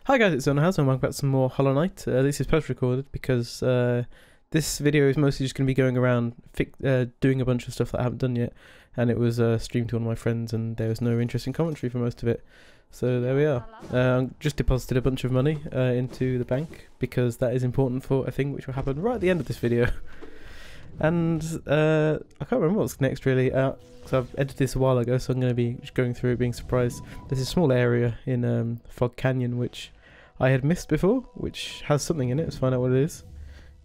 Hi guys, it's Zonahouse and welcome back to some more Hollow Knight. This is post-recorded because this video is mostly just going to be going around doing a bunch of stuff that I haven't done yet, and it was streamed to one of my friends and there was no interesting commentary for most of it. So there we are. I just deposited a bunch of money into the bank because that is important for a thing which will happen right at the end of this video. And I can't remember what's next really, so I've edited this a while ago, so I'm going to be going through it being surprised. There's a small area in Fog Canyon which I had missed before, which has something in it. Let's find out what it is.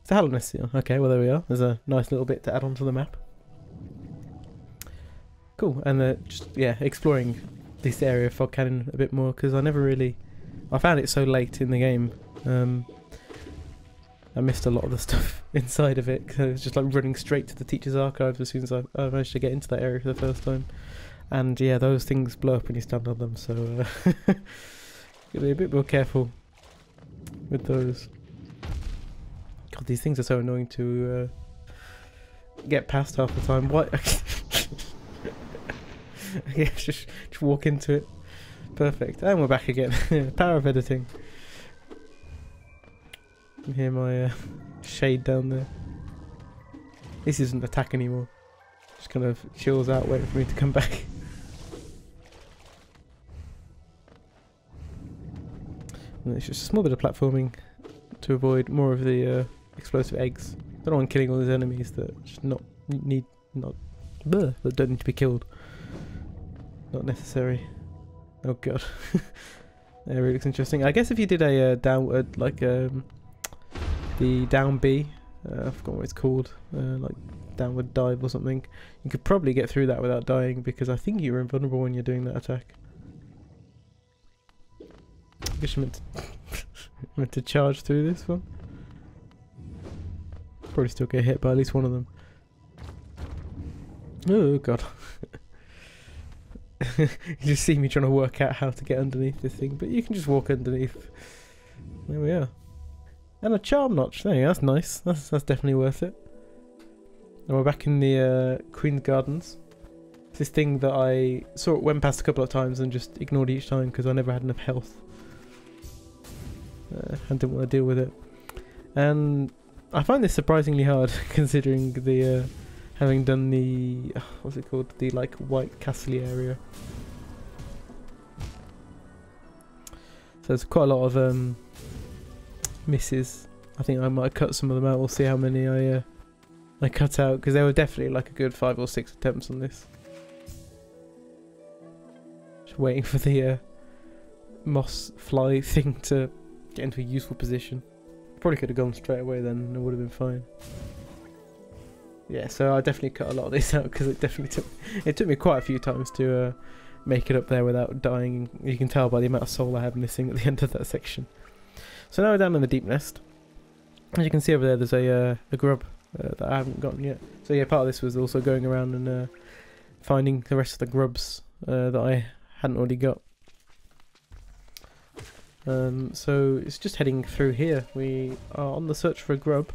It's a Hallownest Seal. Okay, well there we are. There's a nice little bit to add onto the map. Cool, and just, yeah, exploring this area of Fog Canyon a bit more, because I found it so late in the game. I missed a lot of the stuff inside of it, because I was just like running straight to the teacher's archives as soon as I managed to get into that area for the first time. And yeah, those things blow up when you stand on them, so gotta be a bit more careful with those. God, these things are so annoying to get past half the time. What? Yeah, just walk into it. Perfect. And we're back again. Power of editing. You hear my shade down there. This isn't attack anymore. Just kind of chills out, waiting for me to come back. And it's just a small bit of platforming to avoid more of the explosive eggs. Don't want killing all these enemies that just that don't need to be killed. Not necessary. Oh god. That really looks interesting. I guess if you did a downward, like the down B, I forgot what it's called, like downward dive or something, you could probably get through that without dying, because I think you're invulnerable when you're doing that attack. I guess you meant to charge through this one. Probably still get hit by at least one of them. Oh god. You just see me trying to work out how to get underneath this thing, but you can just walk underneath. There we are. And a charm notch. There you go, that's nice. That's definitely worth it. And we're back in the Queen's Gardens. It's this thing that I went past a couple of times and just ignored each time because I never had enough health. And didn't want to deal with it. And I find this surprisingly hard considering the having done the what's it called? The like White Castle area. So there's quite a lot of misses. I think I might cut some of them out. We'll see how many I cut out, because there were definitely like a good 5 or 6 attempts on this. Just waiting for the moss fly thing to get into a useful position. Probably could have gone straight away then, and it would have been fine. Yeah, so I definitely cut a lot of this out because it took me quite a few times to make it up there without dying. You can tell by the amount of soul I have missing at the end of that section. So now we're down in the Deep Nest. As you can see over there, there's a grub that I haven't gotten yet. So yeah, part of this was also going around and finding the rest of the grubs that I hadn't already got. So it's just heading through here. We are on the search for a grub,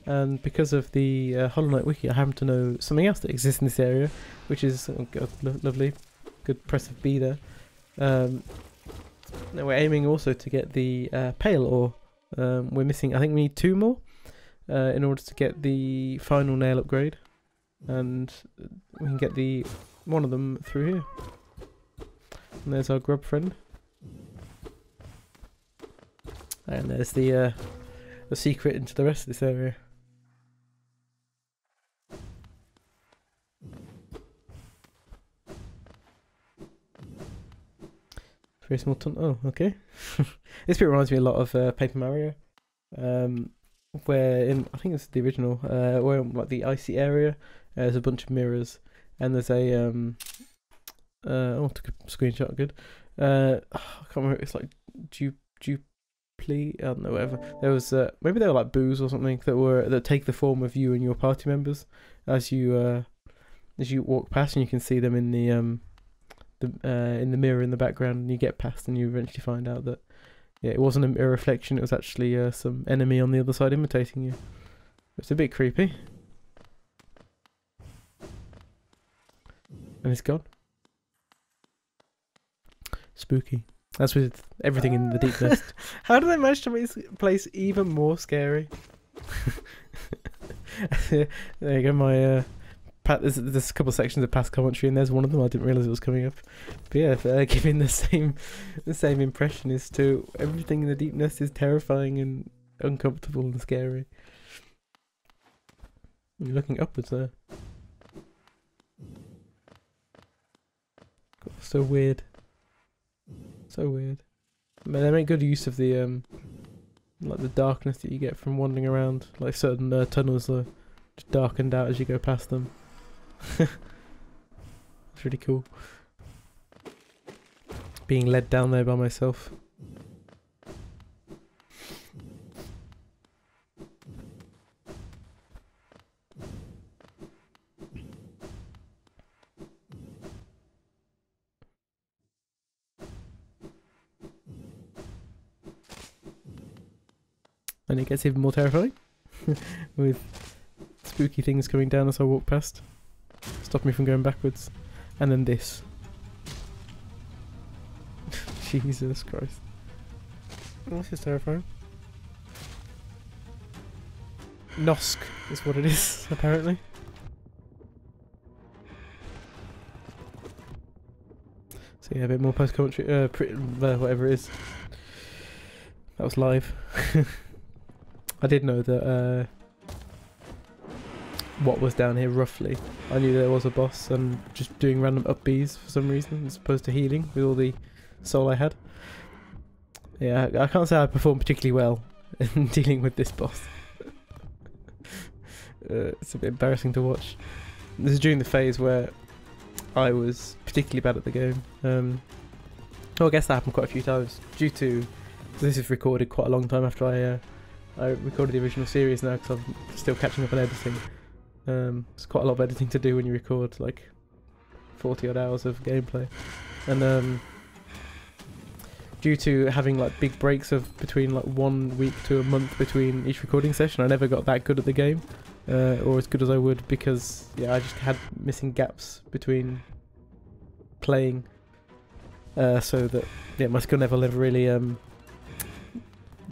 and because of the Hollow Knight wiki, I happen to know something else that exists in this area, which is oh god, lovely, good press of B there. Now we're aiming also to get the pale ore. We're missing, I think we need 2 more in order to get the final nail upgrade, and we can get one of them through here. And there's our grub friend, and there's the secret into the rest of this area. Very small tunnel. Oh, okay. This bit reminds me a lot of Paper Mario, where I think it's the original, where like the icy area, there's a bunch of mirrors, and there's a oh, took a screenshot. Good. I can't remember. It's like Dupli. I don't know. Whatever. There was maybe they were like boos or something that take the form of you and your party members as you walk past, and you can see them in the mirror in the background, and you get past and you eventually find out that yeah, it wasn't a reflection, it was actually some enemy on the other side imitating you. It's a bit creepy. And it's gone. Spooky. As with everything in the Deep Nest. How do they manage to make this place even more scary? There you go, my there's a couple of sections of past commentary, and there's one of them I didn't realise it was coming up. But yeah, giving the same impression as to everything in the Deep Nest is terrifying and uncomfortable and scary. You're looking upwards there. So weird. So weird. I mean, they make good use of the like the darkness that you get from wandering around. Like certain tunnels are just darkened out as you go past them. It's really cool. Being led down there by myself. And it gets even more terrifying with spooky things coming down as I walk past, stop me from going backwards. And then this. Jesus Christ. Oh, this is terrifying. Nosk is what it is, apparently. So yeah, a bit more post-commentary, whatever it is. That was live. I did know that what was down here roughly. I knew there was a boss and just doing random up Bs for some reason as opposed to healing with all the soul I had. Yeah, I can't say I performed particularly well in dealing with this boss. It's a bit embarrassing to watch. This is during the phase where I was particularly bad at the game. Well, I guess that happened quite a few times due to this is recorded quite a long time after I recorded the original series now because I'm still catching up on editing. It's quite a lot of editing to do when you record like 40 odd hours of gameplay, and due to having like big breaks of between like 1 week to a month between each recording session, I never got that good at the game, or as good as I would, because yeah, I just had missing gaps between playing, so that yeah, my skill level never really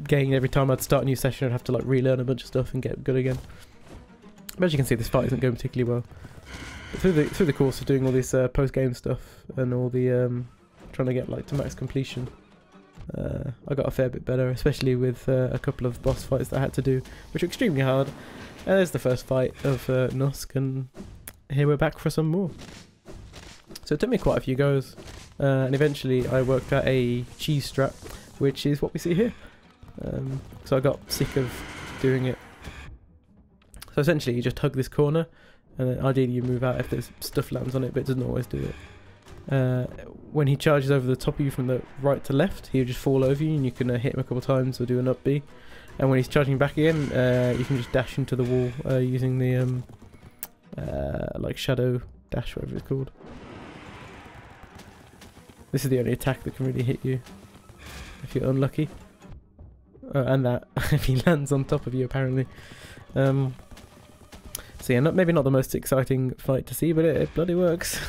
gained. Every time I'd start a new session I'd have to like relearn a bunch of stuff and get good again. But as you can see, this fight isn't going particularly well. But through the course of doing all this post-game stuff and all the trying to get like to max completion, I got a fair bit better, especially with a couple of boss fights that I had to do, which were extremely hard. And there's the first fight of Nosk, and here we're back for some more. So it took me quite a few goes, and eventually I worked out a cheese strat, which is what we see here. So I got sick of doing it. So essentially you just hug this corner, and then ideally you move out if there's stuff lands on it, but it doesn't always do it. When he charges over the top of you from the right to left, he'll just fall over you, and you can hit him a couple of times or do an up B. And when he's charging back again, you can just dash into the wall using the like shadow dash, whatever it's called. This is the only attack that can really hit you if you're unlucky. And that if he lands on top of you, apparently. So yeah, maybe not the most exciting fight to see, but it bloody works.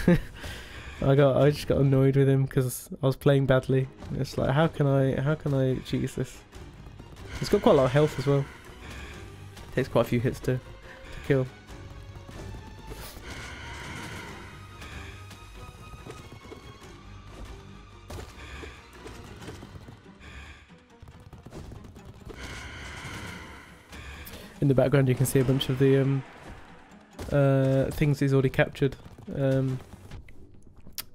I just got annoyed with him because I was playing badly. It's like, how can I cheese this? He's got quite a lot of health as well. Takes quite a few hits to kill. In the background you can see a bunch of the things he's already captured.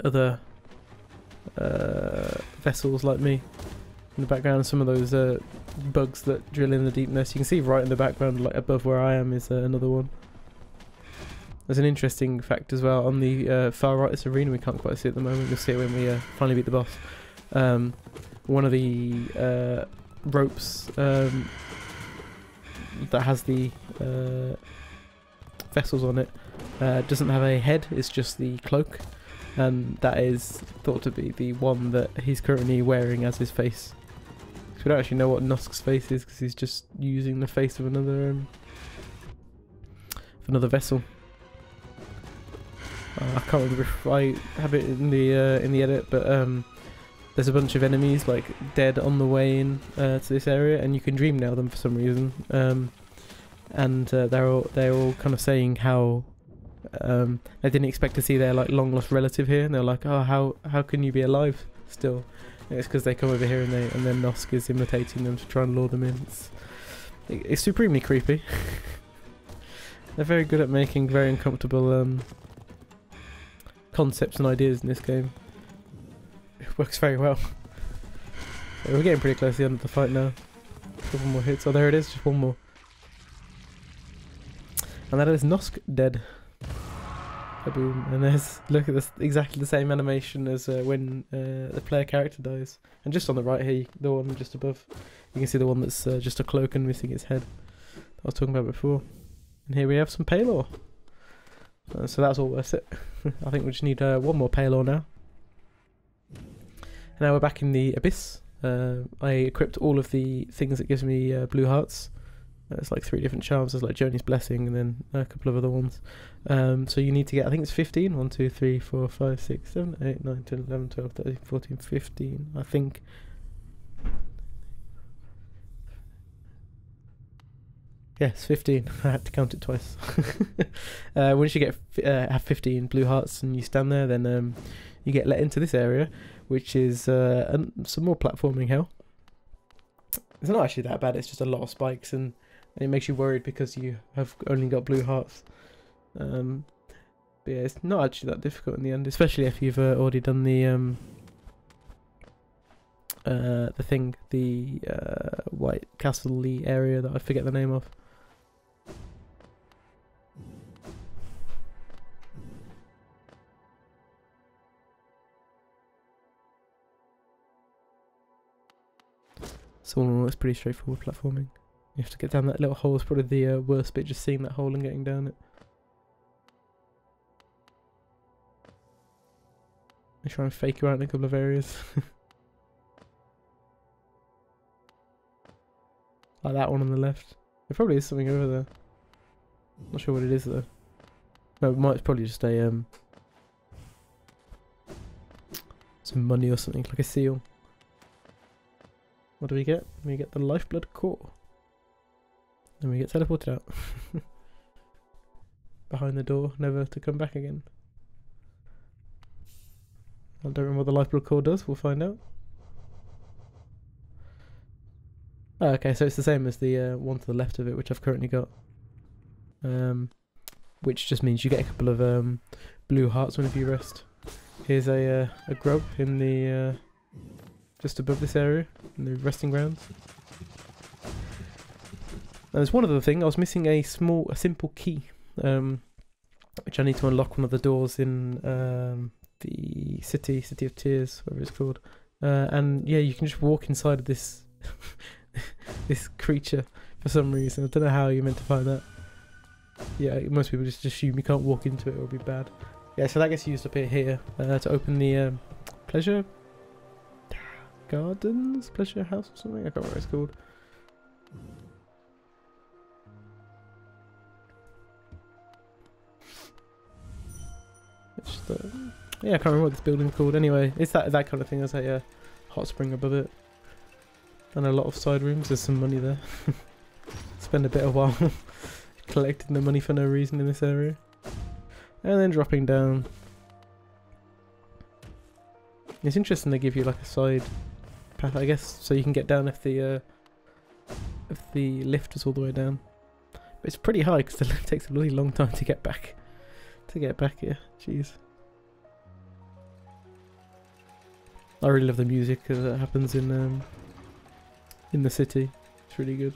Other vessels like me. In the background, some of those bugs that drill in the Deep Nest. You can see right in the background, like above where I am, is another one. There's an interesting fact as well on the far right of this arena. We can't quite see it at the moment. You'll see it when we finally beat the boss. One of the ropes that has the vessels on it doesn't have a head, it's just the cloak, and that is thought to be the one that he's currently wearing as his face. So we don't actually know what Nosk's face is because he's just using the face of another vessel. I can't remember if I have it in the edit, but there's a bunch of enemies like dead on the way in to this area, and you can dream now them for some reason. And they're all kind of saying how they didn't expect to see their like long lost relative here, and they're like, oh, how can you be alive still? And it's because they come over here and then Nosk is imitating them to try and lure them in. It's supremely creepy. They're very good at making very uncomfortable concepts and ideas in this game. It works very well. So we're getting pretty close to the end of the fight now. A couple more hits. Oh, there it is, just one more. And that is Nosk dead. Boom. And there's, look at this, exactly the same animation as when the player character dies. And just on the right here, the one just above, you can see the one that's just a cloak and missing its head. I was talking about before. And here we have some Paylor. So that's all worth it. I think we just need one more Paylor now. And now we're back in the Abyss. I equipped all of the things that gives me blue hearts. It's like 3 different charms. There's like Journey's Blessing and then a couple of other ones. So you need to get, I think it's 15. 1, 2, 3, 4, 5, 6, 7, 8, 9, 10, 11, 12, 13, 14, 15. I think. Yes, 15. I had to count it twice. Once you get have 15 blue hearts and you stand there, then you get let into this area, which is some more platforming hell. It's not actually that bad. It's just a lot of spikes and it makes you worried because you have only got blue hearts. But yeah, it's not actually that difficult in the end, especially if you've already done the thing, the White Castle area that I forget the name of. So all in all, it's pretty straightforward platforming. You have to get down that little hole. It's probably the worst bit, just seeing that hole and getting down it. I try and fake you out in a couple of areas. Like that one on the left. There probably is something over there. Not sure what it is though. No, it's probably just a some money or something, like a seal. What do we get? We get the Lifeblood Core. And we get teleported out. Behind the door, never to come back again. I don't remember what the Lifeblood Core does, we'll find out. Oh, okay, so it's the same as the one to the left of it, which I've currently got. Which just means you get a couple of blue hearts whenever you rest. Here's a grub in the just above this area, in the resting grounds. And there's one other thing, I was missing a simple key, which I need to unlock one of the doors in the City of Tears, whatever it's called. And yeah, you can just walk inside of this this creature for some reason. I don't know how you're meant to find that. Yeah, most people just assume you can't walk into it, it'll be bad. Yeah, so that gets used up here to open the Pleasure Gardens? Pleasure House or something? I can't remember what it's called. It's just, yeah, I can't remember what this building's called. Anyway, it's that kind of thing. There's a hot spring above it. And a lot of side rooms. There's some money there. Spend a bit of while collecting the money for no reason in this area. And then dropping down. It's interesting they give you like a side path, I guess, so you can get down if the lift is all the way down. But it's pretty high because the lift takes a really long time to get back. Here, jeez. I really love the music that happens in the city. It's really good.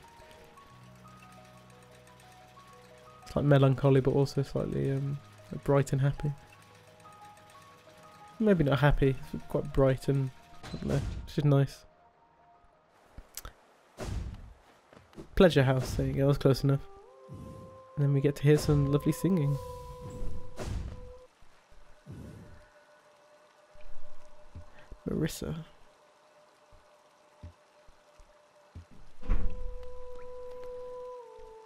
It's like melancholy, but also slightly bright and happy. Maybe not happy, it's quite bright and I don't know, it's just nice. Pleasure House, there you go, that was close enough. And then we get to hear some lovely singing. Marissa.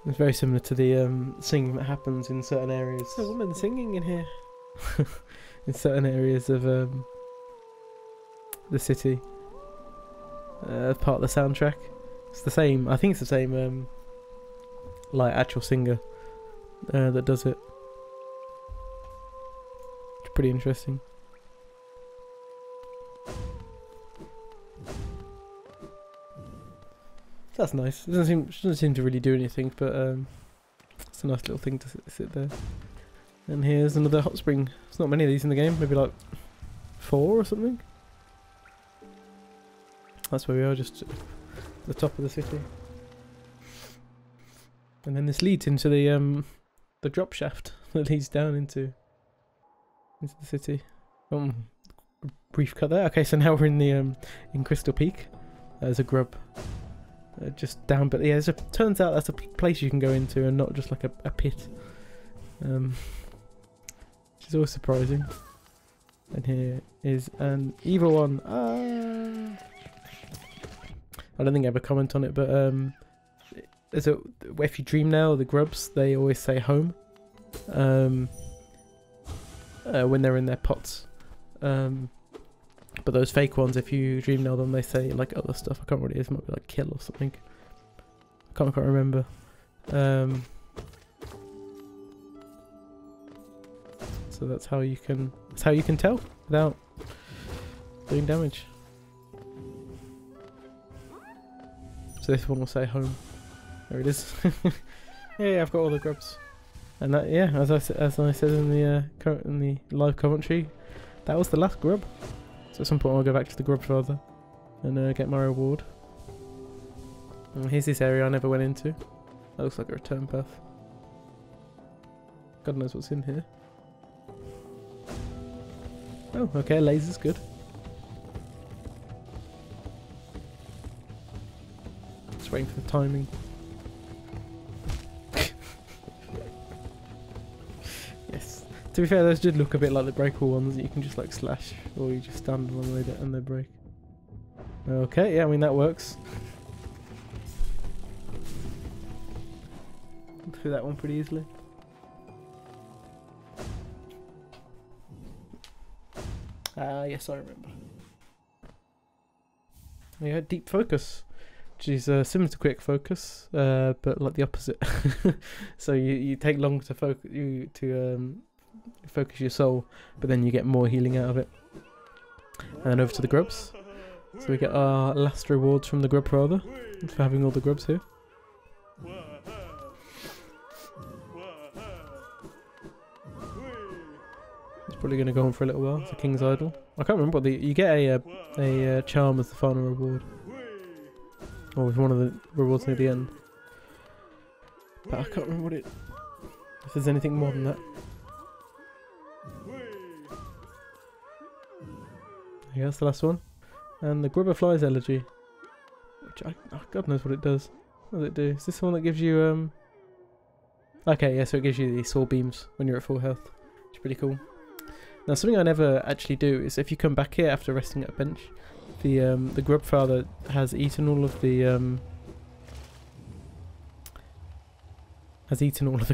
It's very similar to the singing that happens in certain areas. There's a woman singing in here. In certain areas of the city. Part of the soundtrack. It's the same. I think it's the same. Like actual singer that does it. It's pretty interesting. That's nice. It doesn't seem to really do anything, but it's a nice little thing to sit there. And here's another hot spring. There's not many of these in the game. Maybe like 4 or something. That's where we are, just at the top of the city. And then this leads into the drop shaft that leads down into the city. Brief cut there. Okay, so now we're in the in Crystal Peak. There's a grub just down, but yeah, turns out that's a place you can go into and not just like a pit. Which is always surprising. And here is an evil one. I don't think I ever comment on it, but if you dream now, the grubs, they always say home when they're in their pots. But those fake ones, if you dream now them, they say like other stuff. I can't remember what it is. It might be like kill or something. I can't remember. So that's how you can tell without doing damage. So this one will say home. There it is. Yeah, I've got all the grubs. And that, yeah, as I said in the live commentary, that was the last grub. So at some point I'll go back to the grub father and get my reward. And here's this area I never went into. That looks like a return path. God knows what's in here. Oh, okay, laser's good. Just waiting for the timing. Yes. To be fair, those did look a bit like the breakable ones that you can just like slash, or you just stand on them and they break. Okay, yeah, I mean that works. Through that one pretty easily. Yes, I remember. Yeah, deep focus, which is similar to quick focus, but like the opposite. So you take long to focus focus your soul, but then you get more healing out of it. And then over to the grubs. So we get our last rewards from the grub father for having all the grubs here. Probably going to go on for a little while. It's a King's Idol. I can't remember what you get a charm as the final reward, or with one of the rewards near the end. But I can't remember if there's anything more than that. Yeah, that's the last one. And the Grubber Flies Elegy, which God knows what it does. What does it do? Is this the one that gives you Okay, yeah, so it gives you the soul beams when you're at full health. Which is pretty cool. Now, something I never actually do is if you come back here after resting at a bench, the grub father has eaten all of the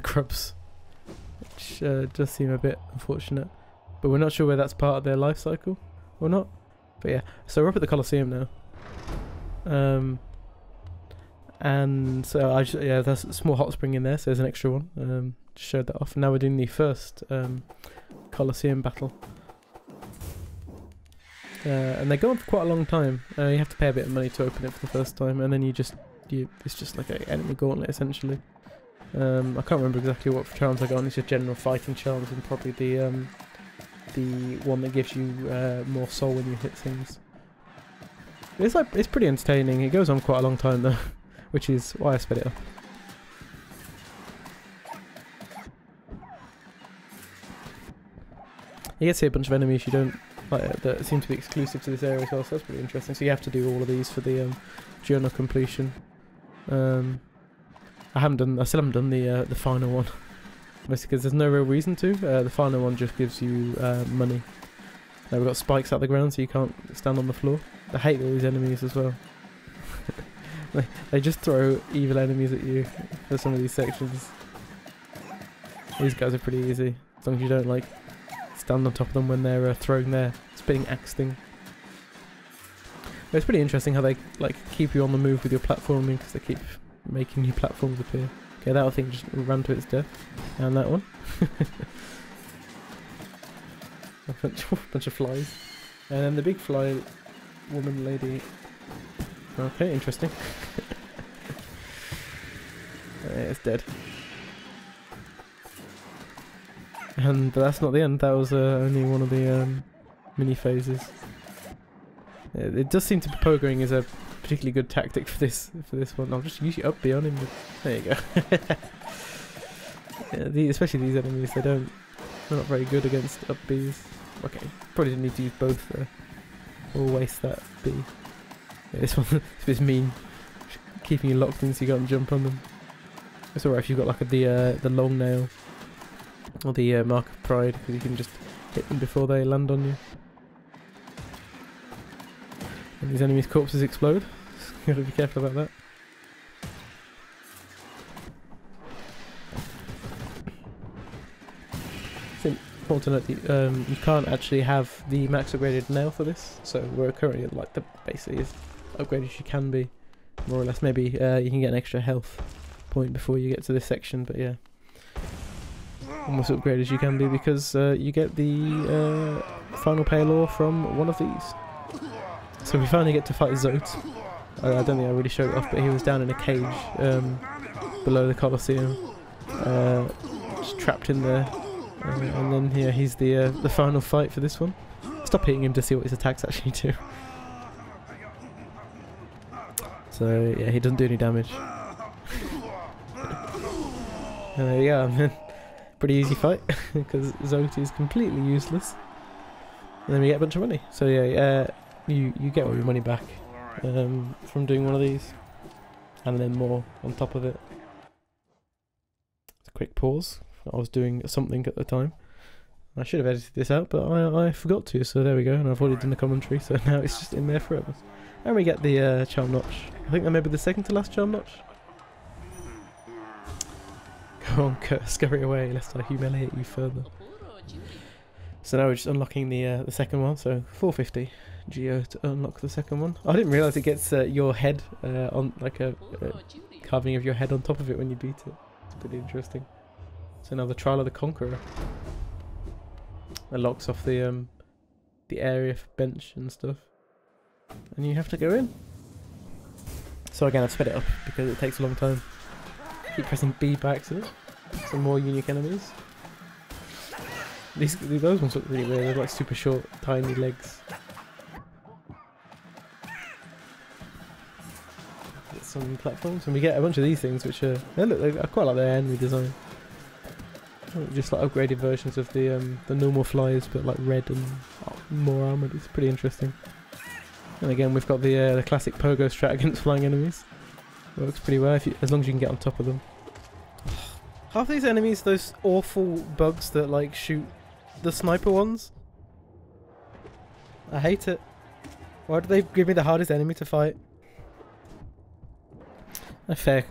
grubs, which does seem a bit unfortunate. But we're not sure whether that's part of their life cycle or not. But yeah, so we're up at the Colosseum now, and so there's a small hot spring in there, so there's an extra one. Just showed that off. And now we're doing the first Colosseum battle, and they go on for quite a long time. You have to pay a bit of money to open it for the first time, and then it's just like an enemy gauntlet essentially. I can't remember exactly what charms I got on. It's just general fighting charms, and probably the one that gives you more soul when you hit things. It's pretty entertaining. It goes on quite a long time though, which is why I sped it up. You get to see a bunch of enemies you don't like that seem to be exclusive to this area as well, so that's pretty interesting. So you have to do all of these for the journal completion. I still haven't done the final one, mostly because there's no real reason to. The final one just gives you money. We've got spikes out the ground, so you can't stand on the floor. I hate all these enemies as well. They just throw evil enemies at you for some of these sections. These guys are pretty easy, as long as you don't like stand on top of them when they're throwing their spitting axe thing. But it's pretty interesting how they like keep you on the move with your platforming because they keep making new platforms appear. Okay, that thing just ran to its death, and that one. a bunch of flies, and then the big fly woman lady. Okay, interesting. It's dead. And but that's not the end. That was only one of the mini phases. It does seem to be pogoing is a particularly good tactic for this one. I'll just use your up B on him. There you go. Yeah, especially these enemies, they're not very good against up Bs. Okay, probably didn't need to use both there. Or waste that B. Yeah, this one is mean, keeping you locked in so you can't jump on them. It's alright if you've got like the long nail or the mark of pride, because you can just hit them before they land on you. And these enemies' corpses explode. You gotta be careful about that. It's important to note you can't actually have the max upgraded nail for this, so we're currently at like the basically as upgraded as you can be, more or less. Maybe you can get an extra health point before you get to this section, but yeah, almost upgraded as you can be because you get the final paylore from one of these. So we finally get to fight Zote. I don't think I really showed it off, but he was down in a cage below the Colosseum, just trapped in there. And then yeah, he's the final fight for this one. Stop hitting him to see what his attacks actually do. So yeah, he doesn't do any damage. And there you go, man. Pretty easy fight because Zote is completely useless. And then we get a bunch of money. So yeah, you get all your money back from doing one of these, and then more on top of it. It's a quick pause. I was doing something at the time. I should have edited this out, but I forgot to, so there we go, and I've already done the commentary, so now it's just in there forever. And we get the charm notch. I think that may be the second to last charm notch. Go on, scurry away, lest I humiliate you further. So now we're just unlocking the second one, so 450 Geo to unlock the second one. I didn't realise it gets your head on, like a carving of your head on top of it when you beat it. It's pretty interesting. So now the Trial of the Conqueror. It locks off the area for bench and stuff. And you have to go in. So again, I've sped it up because it takes a long time. Keep pressing B by accident. Some more unique enemies. Those ones look really weird. They're like super short, tiny legs. Get some platforms, and we get a bunch of these things, which are I quite like their enemy design. Just like upgraded versions of the normal flyers, but like red and more armoured. It's pretty interesting. And again, we've got the classic pogo strat against flying enemies. Works pretty well as long as you can get on top of them. Half these enemies, those awful bugs that like shoot the sniper ones. I hate it. Why do they give me the hardest enemy to fight? A fair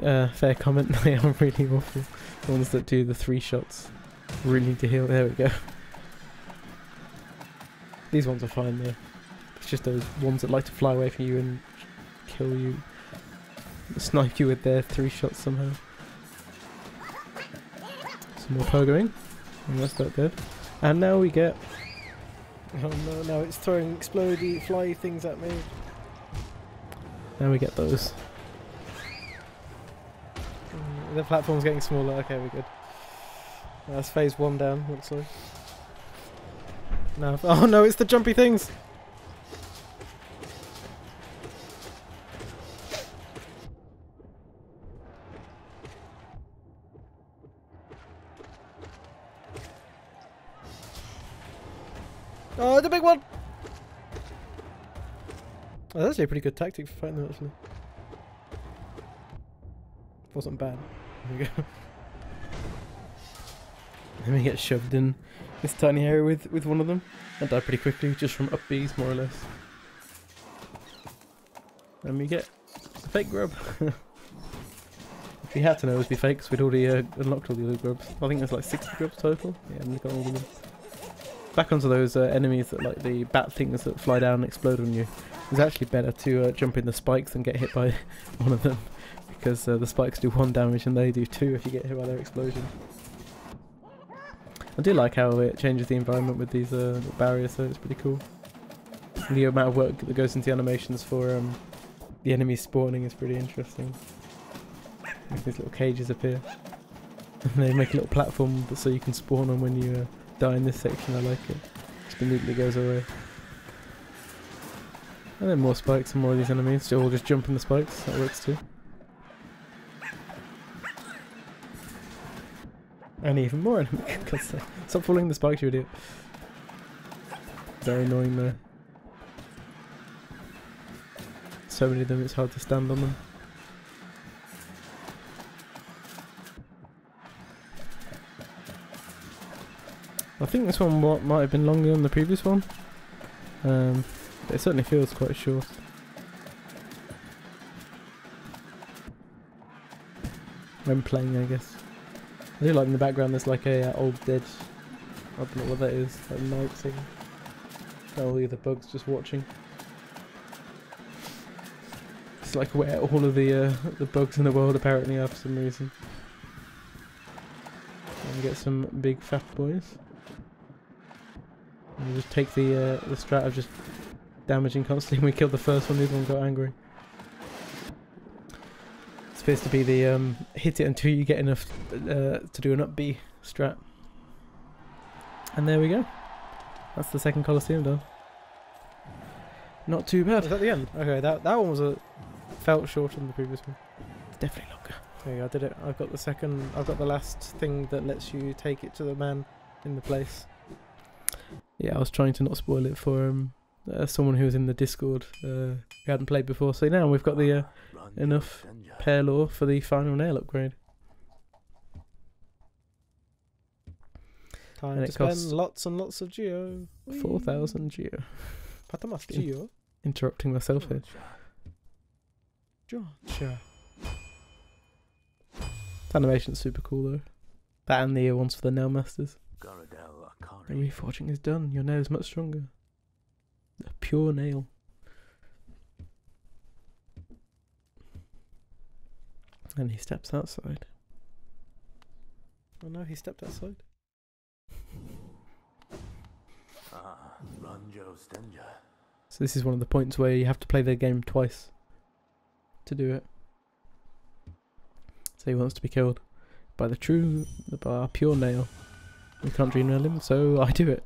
comment. They are really awful. The ones that do the 3 shots. Really need to heal. There we go. These ones are fine though. It's just those ones that like to fly away from you and kill you. Snipe you with their 3 shots somehow. Some more pogoing. And that's that dead. And now we get... Oh no, now it's throwing explodey fly things at me. Now we get those. The platform's getting smaller. Okay, we're good. That's phase 1 down, looks like. No. Oh no, it's the jumpy things! Oh, the big one! Oh, that's actually a pretty good tactic for fighting them, actually. Wasn't bad. There we go. Then we get shoved in this tiny area with one of them. I die pretty quickly, just from up Bs, more or less. And we get a fake grub. If we had to know it would be fakes, we'd already unlocked all the other grubs. I think there's like 60 grubs total. Yeah, and we got all of them. Back onto those enemies that like the bat things that fly down and explode on you. It's actually better to jump in the spikes than get hit by one of them, because the spikes do 1 damage and they do 2 if you get hit by their explosion. I do like how it changes the environment with these barriers, so it's pretty cool. And the amount of work that goes into the animations for the enemies spawning is pretty interesting. These little cages appear. And they make a little platform so you can spawn on when you die in this section. I like it. Just immediately goes away. And then more spikes and more of these enemies. So all just jump on the spikes. That works too. And even more enemies. Stop following the spikes, you idiot. Very annoying though. So many of them, it's hard to stand on them. I think this one might have been longer than the previous one. But it certainly feels quite short. When playing, I guess. I do like in the background there's like a old dead, I don't know what that is, that night thing. All the other bugs just watching. It's like where all of the bugs in the world apparently are for some reason. And get some big fat boys. And just take the strat of just damaging constantly. When we killed the first one, the other one got angry. It's supposed to be the hit it until you get enough to do an up B strat. And there we go. That's the second Colosseum done. Not too bad. Is that the end? Okay, that one was felt shorter than the previous one. It's definitely longer. There you go, I did it. I've got the last thing that lets you take it to the man in the place. Yeah, I was trying to not spoil it for someone who was in the Discord who hadn't played before. So now we've got the enough pair lore for the final nail upgrade. Time and to it costs spend lots and lots of geo. 4,000 geo. Patamas geo. Interrupting myself here. Georgia. This animation's super cool though. That and the ones for the nail masters. The reforging is done. Your nail is much stronger. A pure nail. And he steps outside. Oh no, he stepped outside. So this is one of the points where you have to play the game twice to do it. So he wants to be killed by our pure nail. We can't dream nail him, so I do it.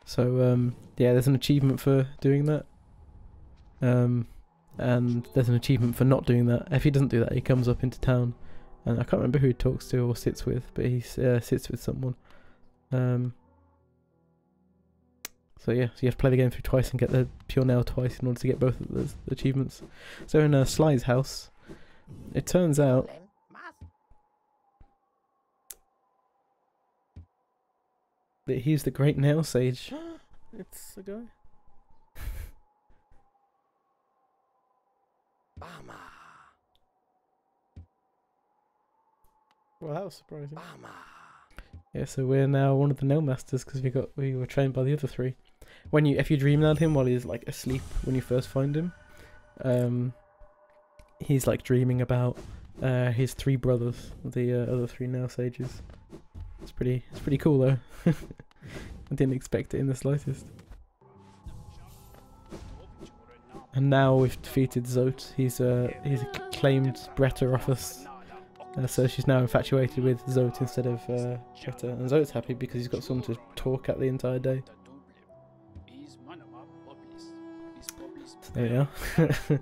So yeah, there's an achievement for doing that. And there's an achievement for not doing that. If he doesn't do that, he comes up into town. And I can't remember who he talks to or sits with, but he sits with someone. So yeah, so you have to play the game through twice and get the pure nail twice in order to get both of those achievements. So in Sly's house, it turns out that he's the great nail sage. It's a guy. Well, that was surprising. Yeah, so we're now one of the nail masters because we were trained by the other three. If you dream nail him while he's like asleep when you first find him, he's like dreaming about his 3 brothers, the other 3 nail sages. It's pretty cool though. I didn't expect it in the slightest. And now we've defeated Zote. He's claimed Bretta off us. So she's now infatuated with Zote instead of Bretta. And Zote's happy because he's got someone to talk at the entire day. So there you are.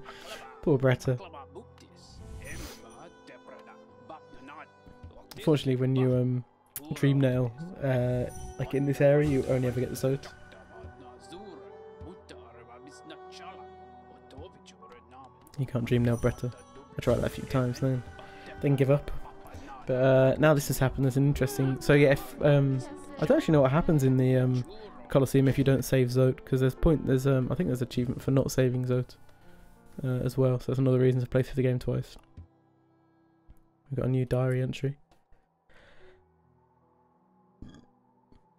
Poor Bretta. Unfortunately, when you dream nail, like in this area, you only ever get the Zote. You can't dream nail Bretta. I tried that a few times then. Then give up. But now this has happened. There's an interesting. So yeah, if I don't actually know what happens in the Colosseum if you don't save Zote, because I think there's achievement for not saving Zote as well. So that's another reason to play through the game twice. We've got a new diary entry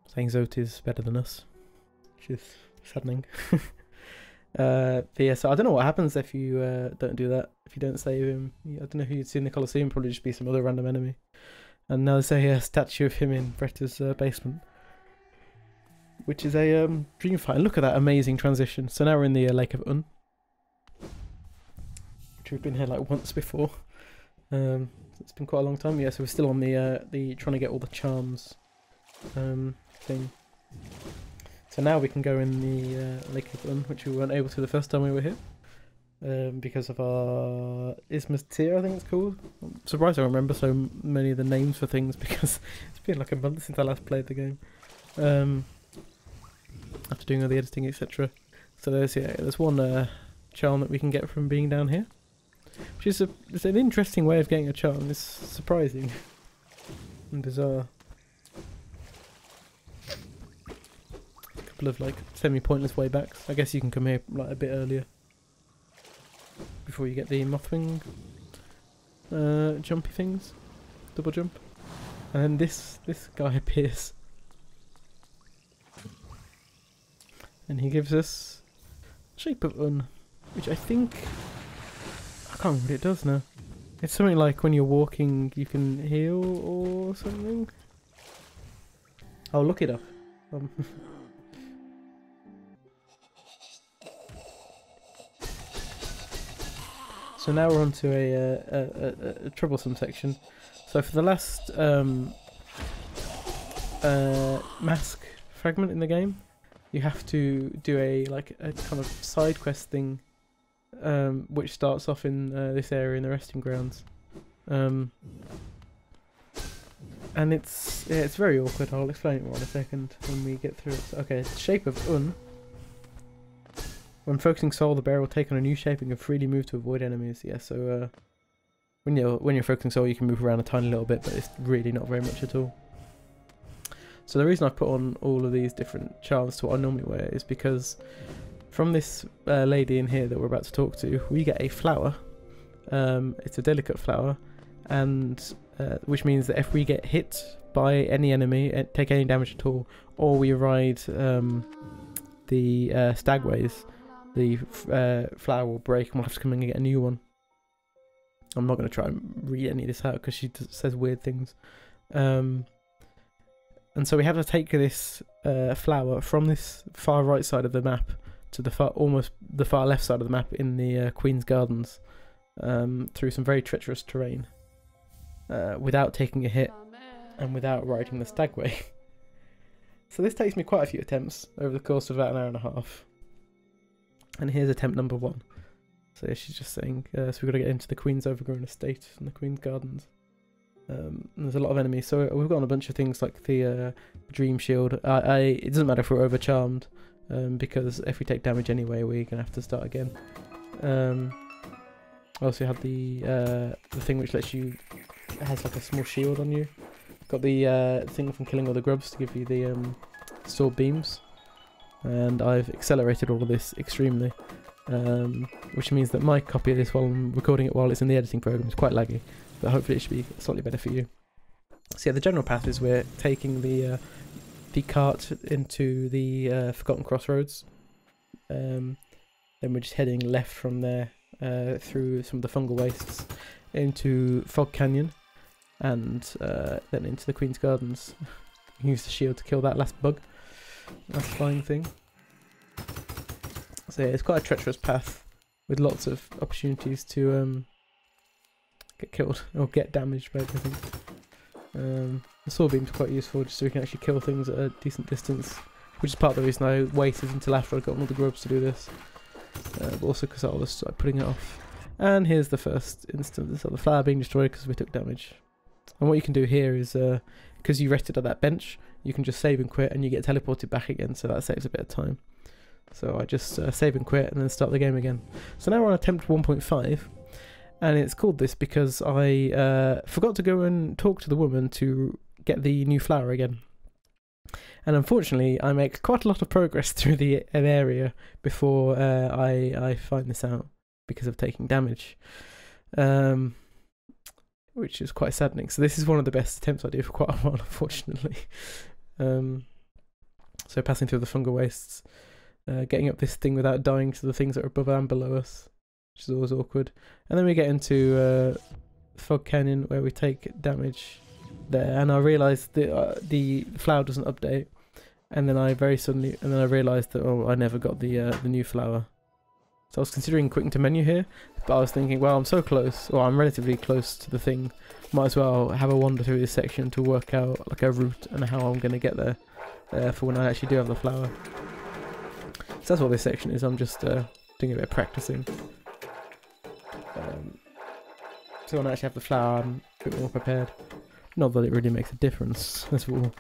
saying Zote is better than us. which is saddening. But yeah, so I don't know what happens if you don't do that. If you don't save him, I don't know who you'd see in the Colosseum. Probably just be some other random enemy. And now there's a statue of him in Bretta's basement, which is a dream fight. And look at that amazing transition. So now we're in the Lake of Un, which we've been here like once before. It's been quite a long time. Yeah, so we're still on the trying to get all the charms thing. So now we can go in the Lake of Un, which we weren't able to the first time we were here. Because of our Isthmus Tier, I think it's called. I'm surprised I remember so many of the names for things because it's been like a month since I last played the game. After doing all the editing, etc. So there's one charm that we can get from being down here, which is it's an interesting way of getting a charm. It's surprising and bizarre. A couple of like semi-pointless way backs. I guess you can come here like a bit earlier before you get the Mothwing jumpy things, double jump, and then this guy appears, and he gives us Shape of Un, which I think I can't remember what it does now. It's something like when you're walking, you can heal or something. I'll look it up. So now we're on to a troublesome section. So for the last mask fragment in the game, you have to do a kind of side quest thing, which starts off in this area in the resting grounds, and it's very awkward. I'll explain it more in a second when we get through it. So, okay, Shape of Un. When focusing soul, the bearer will take on a new shape and can freely move to avoid enemies. Yeah, so when you're focusing soul, you can move around a tiny little bit, but it's really not very much at all. So the reason I've put on all of these different charms to what I normally wear is because from this lady in here that we're about to talk to, we get a flower. It's a delicate flower, and which means that if we get hit by any enemy, take any damage at all, or we ride the stagways, the flower will break and we'll have to come in and get a new one. I'm not going to try and read any of this out because she says weird things. And so we have to take this flower from this far right side of the map to the almost the far left side of the map in the Queen's Gardens, through some very treacherous terrain, without taking a hit and without riding the stagway. So this takes me quite a few attempts over the course of about an hour and a half. And here's attempt number 1. So she's just saying, so we've got to get into the Queen's Overgrown Estate and the Queen's Gardens. And there's a lot of enemies, so we've got a bunch of things like the Dream Shield. It doesn't matter if we're overcharmed, because if we take damage anyway, we're gonna have to start again. I also have the thing which lets you, it has like a small shield on you. Got the thing from killing all the grubs to give you the sword beams, and I've accelerated all of this extremely, which means that my copy of this while I'm recording it while it's in the editing program is quite laggy, but hopefully it should be slightly better for you. So yeah, the general path is we're taking the cart into the Forgotten Crossroads, then we're just heading left from there through some of the fungal wastes into Fog Canyon, and then into the Queen's Gardens. Use the shield to kill that last bug, last flying thing. So yeah, it's quite a treacherous path with lots of opportunities to get killed or get damaged by everything. The sword beam's quite useful just so we can actually kill things at a decent distance, which is part of the reason I waited until after I'd gotten all the grubs to do this, but also because I was putting it off. And here's the first instance of the flower being destroyed because we took damage. And what you can do here is, because you rested at that bench, you can just save and quit and you get teleported back again, so that saves a bit of time. So I just save and quit and then start the game again. So now we're on attempt 1.5, and it's called this because I forgot to go and talk to the woman to get the new flower again. And unfortunately, I make quite a lot of progress through the area before I find this out because of taking damage. Which is quite saddening. So this is one of the best attempts I do for quite a while, unfortunately. So passing through the fungal wastes, getting up this thing without dying to the things that are above and below us, which is always awkward. And then we get into Fog Canyon, where we take damage there, and I realised that the flower doesn't update, and then I realised that I never got the new flower. So I was considering quitting to menu here, but I was thinking, well, I'm so close, or I'm relatively close to the thing, might as well have a wander through this section to work out like a route and how I'm going to get there for when I actually do have the flower. So that's what this section is. I'm just doing a bit of practicing. So when I actually have the flower, I'm a bit more prepared. Not that it really makes a difference, as we'll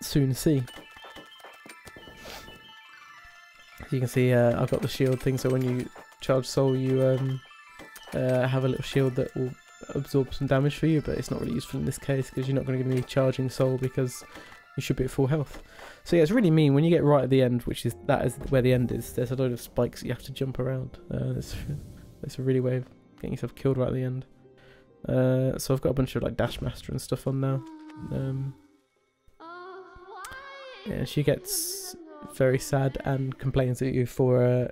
soon see. So you can see I've got the shield thing, so when you charge soul you have a little shield that will absorb some damage for you, but it's not really useful in this case because you're not going to be charging soul because you should be at full health. So yeah, it's really mean when you get right at the end, which is where the end is. There's a load of spikes that you have to jump around. It's a really way of getting yourself killed right at the end. So I've got a bunch of like Dash Master and stuff on now. Yeah, she gets very sad and complains at you for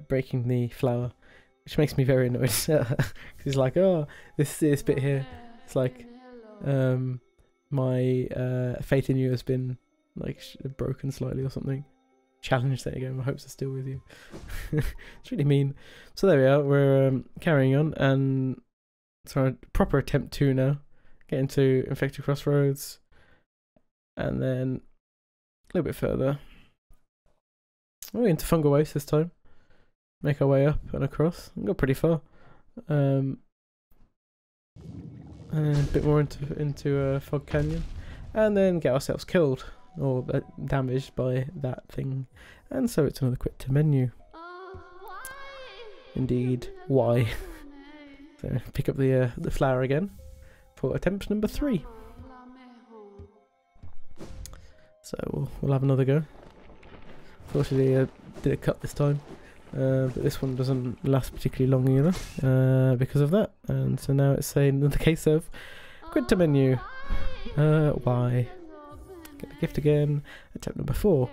breaking the flower, which makes me very annoyed. Because it's like, oh, this bit here, it's like my faith in you has been like broken slightly or something. Challenge, there you go, my hopes are still with you. It's really mean. So there we are, we're carrying on, and so proper attempt 2 now. Get into Infected Crossroads, and then a little bit further. We're into Fungal Waste this time. Make our way up and across. We got pretty far. And then a bit more into Fog Canyon, and then get ourselves killed or damaged by that thing. And so it's another quit to menu. Indeed, why? So pick up the flower again for attempt number 3. So we'll have another go. Fortunately, did a cut this time, but this one doesn't last particularly long either because of that. And so now it's saying in the case of quit to menu. Why? Get the gift again. Attempt number 4.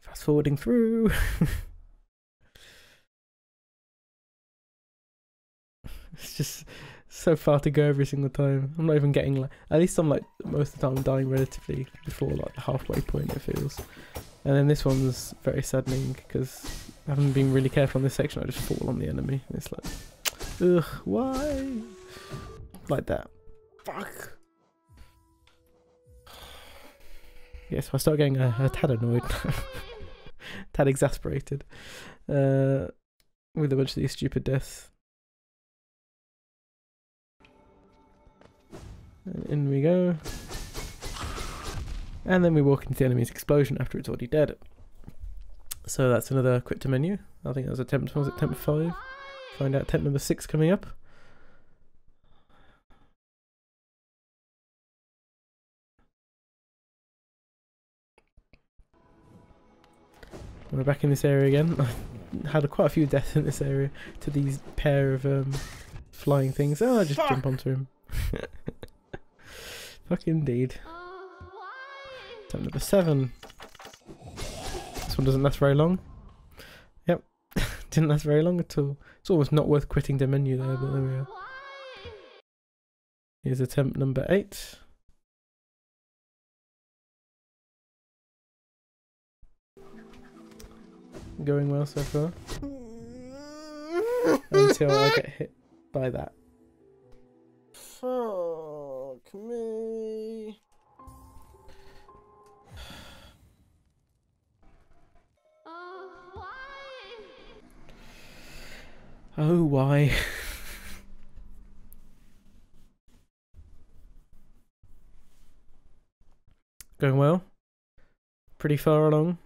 Fast forwarding through. It's just so far to go every single time. I'm not even getting like, at least I'm like most of the time I'm dying relatively before like the halfway point, it feels. And then this one's very saddening because I haven't been really careful on this section. I just fall on the enemy. It's like, ugh, why? Like that. Fuck. Yeah, so I start getting a tad annoyed, tad exasperated with a bunch of these stupid deaths. And in we go. And then we walk into the enemy's explosion after it's already dead. So that's another quit to menu. I think that was attempt 5? Find out attempt number 6 coming up. We're back in this area again. I had quite a few deaths in this area to these pair of flying things. Oh, I just jump onto him. Fuck indeed. Attempt number 7. This one doesn't last very long. Yep, didn't last very long at all. It's almost not worth quitting the menu there, but there we are. Here's attempt number 8. Going well so far. Until I get hit by that. Fuck me. Oh, why? Going well. Pretty far along.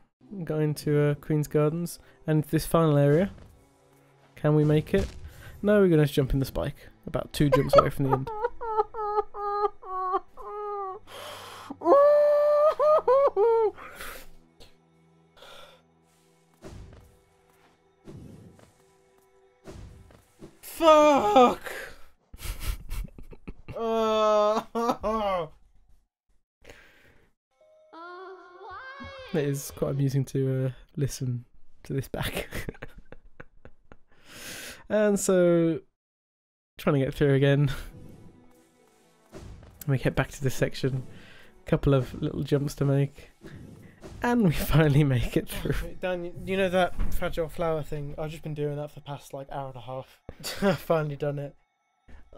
Going to Queen's Gardens and this final area. Can we make it? No, we're going to jump in the spike. About 2 jumps away from the end. Fuck! It is quite amusing to listen to this back. And so, trying to get through again. We get back to this section. A couple of little jumps to make. And we finally make it through. Dan, you know that fragile flower thing? I've just been doing that for the past like hour and a half. I've finally done it.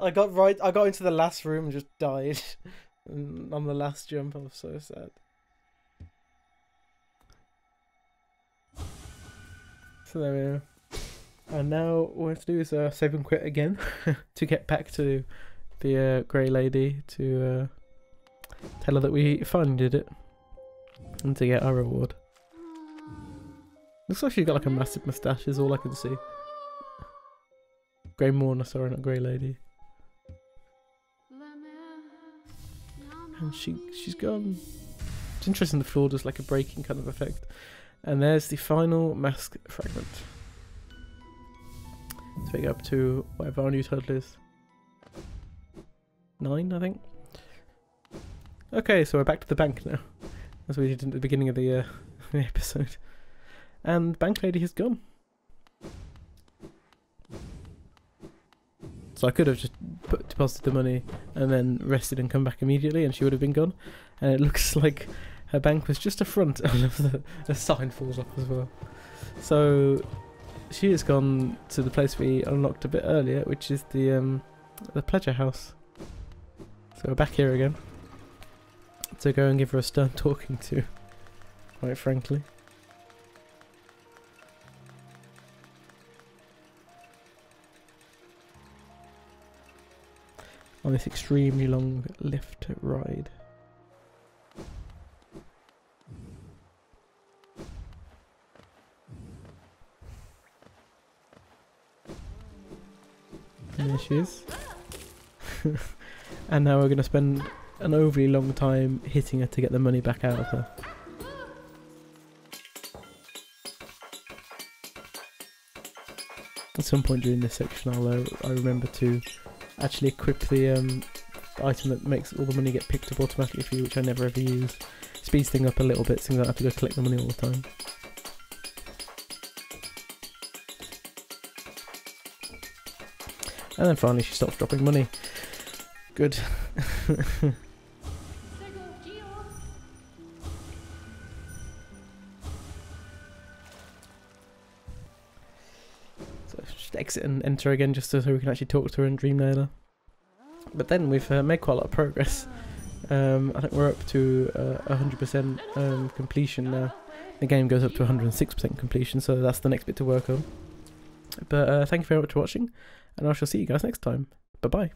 I got into the last room and just died. On the last jump, I was so sad. So there we are. And now what we have to do is save and quit again to get back to the grey lady to tell her that we finally did it and to get our reward. Looks like she's got like a massive moustache is all I can see. Grey Mourner, sorry, not Grey Lady. And she's gone. It's interesting the floor does like a breaking kind of effect. And there's the final mask fragment. So we go up to whatever our new total is. 9, I think. Okay, so we're back to the bank now. As we did at the beginning of the episode. And Bank Lady has gone. So I could have just deposited the money and then rested and come back immediately and she would have been gone. And it looks like her bank was just a front. The sign falls off as well. So she has gone to the place we unlocked a bit earlier, which is the pleasure house. So we're back here again. To go and give her a stern talking to, quite frankly. On this extremely long lift ride. And there she is. And now we're going to spend an overly long time hitting her to get the money back out of her. At some point during this section I remember to actually equip the item that makes all the money get picked up automatically for you, which I never ever use. Speeds things up a little bit so you don't have to go collect the money all the time. And then finally she stops dropping money. Good. So just exit and enter again just so we can actually talk to her and dreamnail her. But then we've made quite a lot of progress. I think we're up to 100% completion now. The game goes up to 106% completion, so that's the next bit to work on. But thank you very much for watching, and I shall see you guys next time. Bye bye.